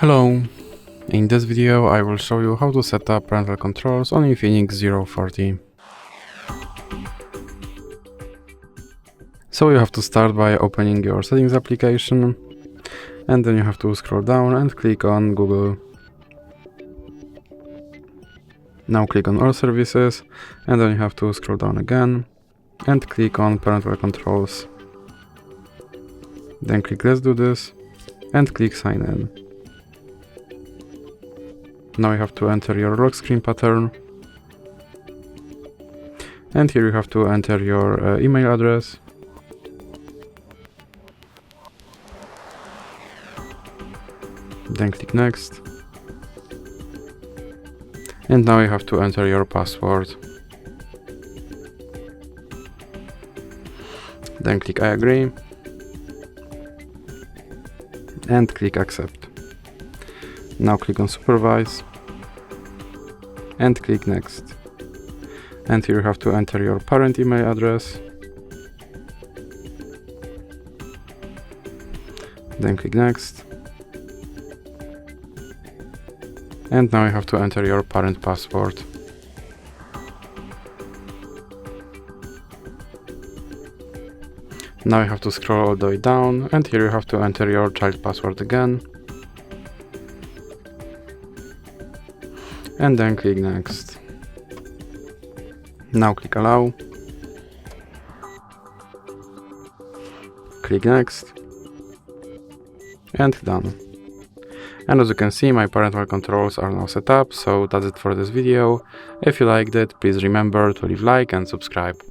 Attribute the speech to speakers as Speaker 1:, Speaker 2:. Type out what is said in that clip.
Speaker 1: Hello! In this video I will show you how to set up parental controls on INFINIX Zero 40. So you have to start by opening your settings application, and then you have to scroll down and click on Google. Now click on all services, and then you have to scroll down again and click on parental controls. Then click let's do this and click sign in. Now you have to enter your lock screen pattern, and here you have to enter your email address. Then click next, and now you have to enter your password. Then click I agree and click accept. Now click on supervise and click next, and here you have to enter your parent email address. Then click next, and now you have to enter your parent password. Now you have to scroll all the way down, and here you have to enter your child password again. And then click next. Now click allow. Click next. And done. And as you can see, my parental controls are now set up, so that's it for this video. If you liked it, please remember to leave a like and subscribe.